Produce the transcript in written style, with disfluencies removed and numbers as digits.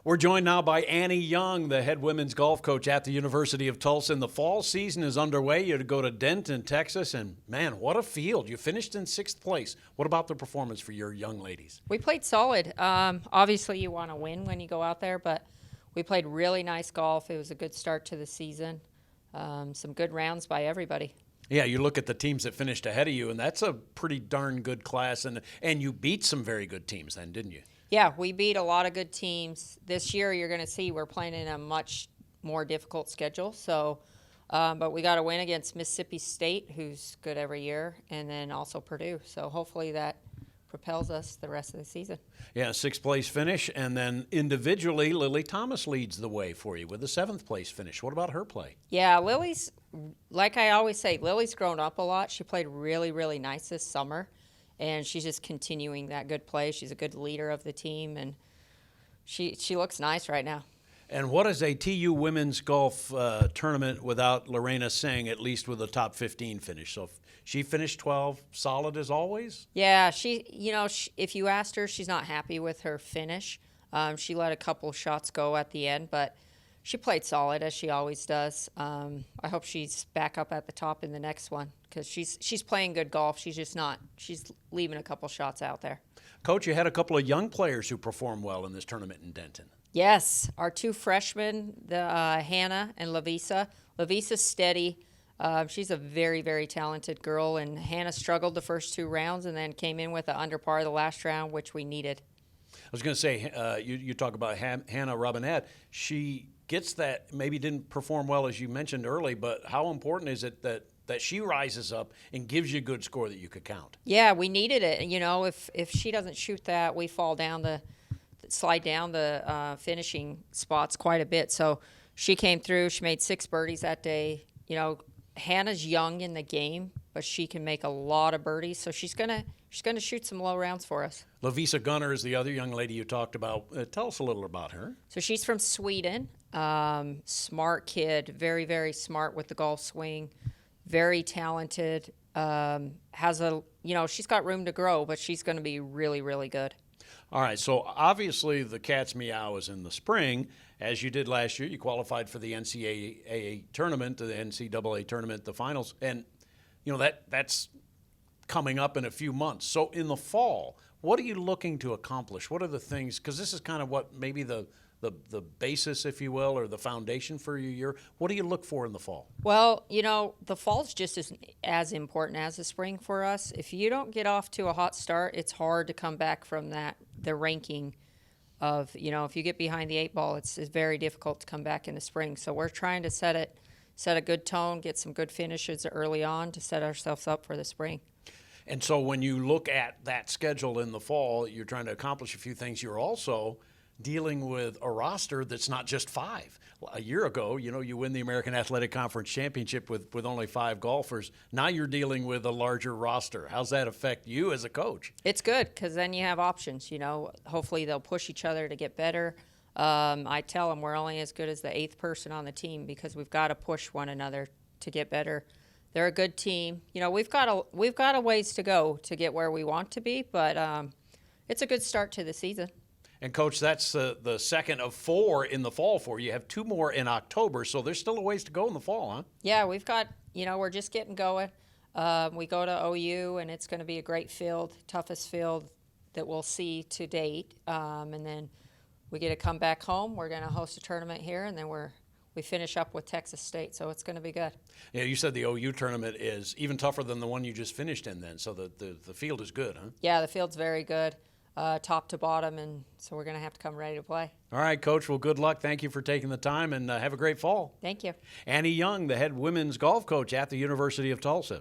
We're joined now by Annie Young, the head women's golf coach at the University of Tulsa. And the fall season is underway. You go to Denton, Texas, and man, what a field. You finished in 6th place. What about the performance for your young ladies? We played solid. Obviously, you want to win when you go out there, but we played really nice golf. It was a good start to the season. Some good rounds by everybody. Yeah, you look at the teams that finished ahead of you, and that's a pretty darn good class. And you beat some very good teams then, didn't you? Yeah, we beat a lot of good teams. This year, you're going to see we're playing in a much more difficult schedule. So, but we got to win against Mississippi State, who's good every year, and then also Purdue. So hopefully that propels us the rest of the season. Yeah, 6th place finish, and then individually, Lily Thomas leads the way for you with a 7th place finish. What about her play? Yeah, Lily's, like I always say, Lily's grown up a lot. She played really, really nice this summer. And she's just continuing that good play. She's a good leader of the team, and she looks nice right now. And what is a TU women's golf tournament without Lorena Singh, at least with a top 15 finish? So she finished 12, solid as always? Yeah, if you asked her, she's not happy with her finish. She let a couple shots go at the end, but she played solid, as she always does. I hope she's back up at the top in the next one because she's playing good golf. She's just not. She's leaving a couple shots out there. Coach, you had a couple of young players who performed well in this tournament in Denton. Yes, our 2 freshmen, Hannah and Lavisa. Lavisa's steady. She's a very, very talented girl, and Hannah struggled the first 2 rounds and then came in with an under par the last round, which we needed. I was going to say, you talk about Hannah Robinette. She gets that, maybe didn't perform well as you mentioned early, but how important is it that she rises up and gives you a good score that you could count? Yeah, we needed it. You know, if she doesn't shoot that, we slide down the finishing spots quite a bit. So she came through. She made 6 birdies that day. You know, Hannah's young in the game, but she can make a lot of birdies. So she's gonna shoot some low rounds for us. Lavisa Gunnar is the other young lady you talked about. Tell us a little about her. So she's from Sweden. Smart kid, very, very smart with the golf swing. Very talented. She's got room to grow, but she's going to be really, really good. All right, so obviously the cat's meow is in the spring. As you did last year, you qualified for the NCAA tournament, the NCAA tournament, the finals, and that's coming up in a few months. So in the fall, what are you looking to accomplish? What are the things, because this is kind of what maybe the basis, if you will, or the foundation for your year. What do you look for in the fall? Well, the fall's just as important as the spring for us. If you don't get off to a hot start, it's hard to come back from the ranking of, if you get behind the 8 ball, it's very difficult to come back in the spring. So we're trying to set a good tone, get some good finishes early on to set ourselves up for the spring. And so when you look at that schedule in the fall, you're trying to accomplish a few things. You're also dealing with a roster that's not just 5. A year ago, you win the American Athletic Conference Championship with only 5 golfers. Now you're dealing with a larger roster. How's that affect you as a coach? It's good because then you have options. Hopefully they'll push each other to get better. I tell them we're only as good as the 8th person on the team because we've got to push one another to get better. They're a good team. We've got a ways to go to get where we want to be, but it's a good start to the season. And, Coach, that's the second of 4 in the fall for you. You have 2 more in October, so there's still a ways to go in the fall, huh? Yeah, we've got, we're just getting going. We go to OU, and it's going to be a great field, toughest field that we'll see to date. And then we get to come back home. We're going to host a tournament here, and then we finish up with Texas State, so it's going to be good. Yeah, you said the OU tournament is even tougher than the one you just finished in then, so the field is good, huh? Yeah, the field's very good. Top to bottom, and so we're going to have to come ready to play. All right, Coach. Well, good luck. Thank you for taking the time, and have a great fall. Thank you. Annie Young, the head women's golf coach at the University of Tulsa.